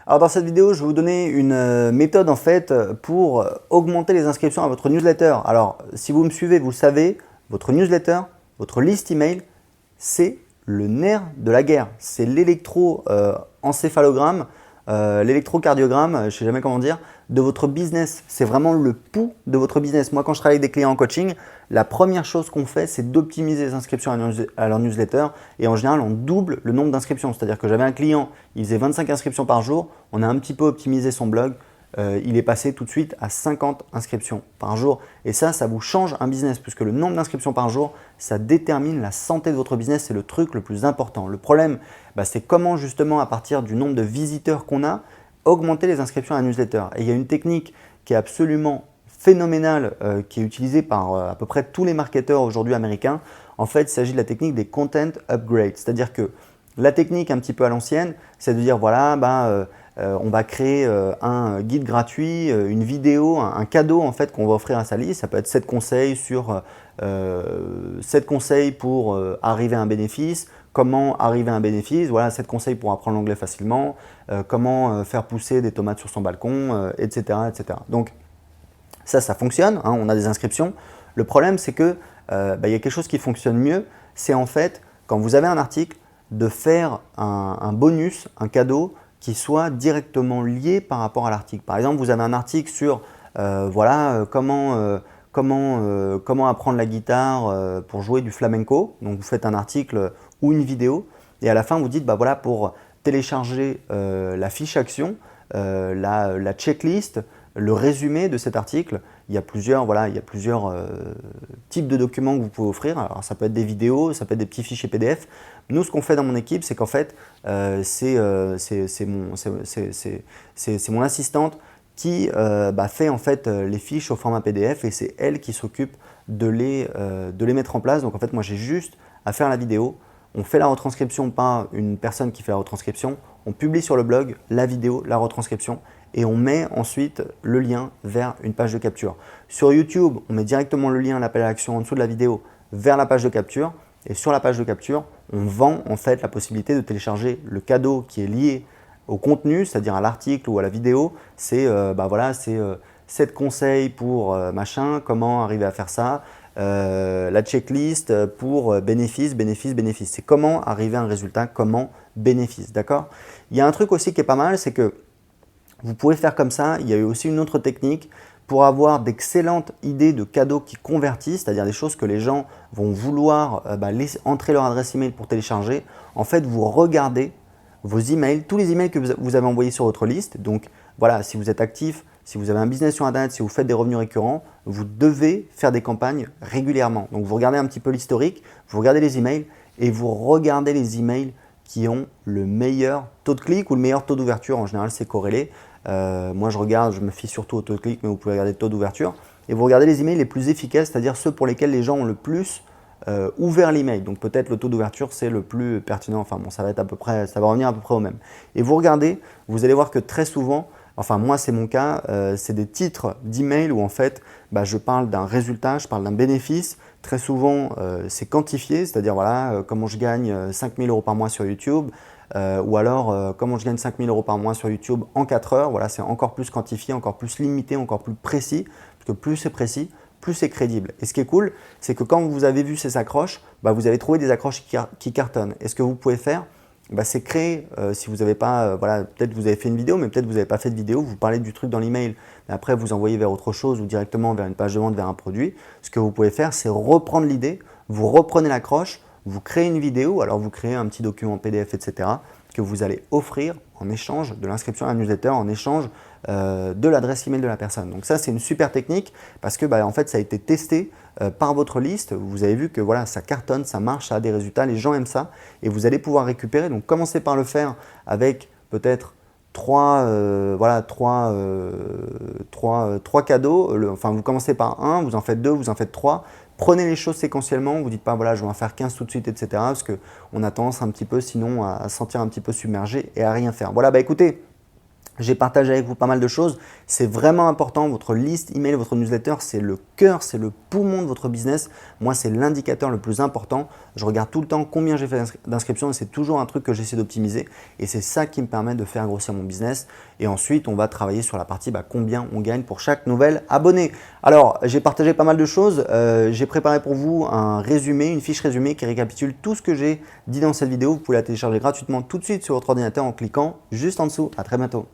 Alors dans cette vidéo, je vais vous donner une méthode en fait pour augmenter les inscriptions à votre newsletter. Alors si vous me suivez, vous le savez, votre newsletter, votre liste email, c'est le nerf de la guerre. C'est l'électroencéphalogramme, l'électrocardiogramme, je ne sais jamais comment dire, de votre business. C'est vraiment le pouls de votre business. Moi, quand je travaille avec des clients en coaching, la première chose qu'on fait, c'est d'optimiser les inscriptions à leur newsletter. Et en général, on double le nombre d'inscriptions. C'est-à-dire que j'avais un client, il faisait 25 inscriptions par jour. On a un petit peu optimisé son blog. Il est passé tout de suite à 50 inscriptions par jour. Et ça vous change un business puisque le nombre d'inscriptions par jour, ça détermine la santé de votre business. C'est le truc le plus important. Le problème, c'est comment justement à partir du nombre de visiteurs qu'on a, augmenter les inscriptions à la newsletter. Et il y a une technique qui est absolument phénoménale, qui est utilisée par à peu près tous les marketeurs aujourd'hui américains. En fait, il s'agit de la technique des content upgrades. C'est-à-dire que la technique un petit peu à l'ancienne, c'est de dire voilà, on va créer un guide gratuit, une vidéo, un cadeau en fait qu'on va offrir à sa liste. Ça peut être 7 conseils sur 7 conseils pour arriver à un bénéfice, comment arriver à un bénéfice, voilà 7 conseils pour apprendre l'anglais facilement, comment faire pousser des tomates sur son balcon, etc., etc. Donc ça fonctionne, hein, on a des inscriptions. Le problème c'est que y a quelque chose qui fonctionne mieux, c'est en fait quand vous avez un article de faire un bonus, un cadeau qui soit directement lié par rapport à l'article. Par exemple, vous avez un article sur comment apprendre la guitare pour jouer du flamenco. Donc vous faites un article ou une vidéo et à la fin vous dites voilà pour télécharger la fiche action, la checklist, le résumé de cet article. Il y a plusieurs types de documents que vous pouvez offrir. Alors ça peut être des vidéos, ça peut être des petits fichiers PDF. Nous, ce qu'on fait dans mon équipe, c'est qu'en fait, c'est mon assistante qui fait en fait les fiches au format PDF et c'est elle qui s'occupe de les mettre en place. Donc en fait, moi, j'ai juste à faire la vidéo. On fait la retranscription par une personne qui fait la retranscription. On publie sur le blog la vidéo, la retranscription et on met ensuite le lien vers une page de capture. Sur YouTube, on met directement le lien, l'appel à l'action en dessous de la vidéo vers la page de capture. Et sur la page de capture, on vend en fait la possibilité de télécharger le cadeau qui est lié au contenu, c'est-à-dire à l'article ou à la vidéo. C'est 7 conseils pour machin, comment arriver à faire ça, la checklist pour bénéfice. C'est comment arriver à un résultat, comment bénéfice, d'accord? Il y a un truc aussi qui est pas mal, c'est que vous pouvez faire comme ça. Il y a eu aussi une autre technique pour avoir d'excellentes idées de cadeaux qui convertissent, c'est-à-dire des choses que les gens vont vouloir entrer leur adresse email pour télécharger. En fait, vous regardez vos emails, tous les emails que vous avez envoyés sur votre liste. Donc voilà, si vous êtes actif, si vous avez un business sur Internet, si vous faites des revenus récurrents, vous devez faire des campagnes régulièrement. Donc vous regardez un petit peu l'historique, vous regardez les emails et vous regardez les emails qui ont le meilleur taux de clic ou le meilleur taux d'ouverture. En général, c'est corrélé. Moi, je me fie surtout au taux de clic, mais vous pouvez regarder le taux d'ouverture. Et vous regardez les emails les plus efficaces, c'est-à-dire ceux pour lesquels les gens ont le plus ouvert l'email. Donc peut-être le taux d'ouverture, c'est le plus pertinent. Enfin bon, ça va revenir à peu près au même. Et vous regardez, vous allez voir que très souvent, enfin moi c'est mon cas, c'est des titres d'email où en fait je parle d'un résultat, je parle d'un bénéfice. Très souvent c'est quantifié, c'est-à-dire comment je gagne 5 000 € par mois sur YouTube ou alors comment je gagne 5 000 € par mois sur YouTube en 4 heures. Voilà, c'est encore plus quantifié, encore plus limité, encore plus précis, parce que plus c'est précis, plus c'est crédible. Et ce qui est cool, c'est que quand vous avez vu ces accroches, vous avez trouvé des accroches qui cartonnent. Et ce que vous pouvez faire, c'est créer, si vous n'avez pas, peut-être vous avez fait une vidéo, mais peut-être vous n'avez pas fait de vidéo, vous parlez du truc dans l'email, mais après vous envoyez vers autre chose ou directement vers une page de vente, vers un produit. Ce que vous pouvez faire, c'est reprendre l'idée, vous reprenez l'accroche, vous créez une vidéo, alors vous créez un petit document PDF, etc. que vous allez offrir en échange de l'inscription à la newsletter, en échange de l'adresse email de la personne. Donc ça, c'est une super technique parce que en fait, ça a été testé par votre liste. Vous avez vu que ça cartonne, ça marche, ça a des résultats, les gens aiment ça et vous allez pouvoir récupérer. Donc commencez par le faire avec peut-être trois cadeaux. Vous commencez par un, vous en faites 2, vous en faites 3. Prenez les choses séquentiellement, vous ne dites pas je vais en faire 15 tout de suite, etc. Parce qu'on a tendance un petit peu sinon à se sentir un petit peu submergé et à rien faire. Voilà, écoutez, J'ai partagé avec vous pas mal de choses. C'est vraiment important. Votre liste email, votre newsletter, c'est le cœur, c'est le poumon de votre business. Moi, c'est l'indicateur le plus important. Je regarde tout le temps combien j'ai fait d'inscriptions et c'est toujours un truc que j'essaie d'optimiser. Et c'est ça qui me permet de faire grossir mon business. Et ensuite, on va travailler sur la partie combien on gagne pour chaque nouvel abonné. Alors, j'ai partagé pas mal de choses. J'ai préparé pour vous un résumé, une fiche résumée qui récapitule tout ce que j'ai dit dans cette vidéo. Vous pouvez la télécharger gratuitement tout de suite sur votre ordinateur en cliquant juste en dessous. À très bientôt.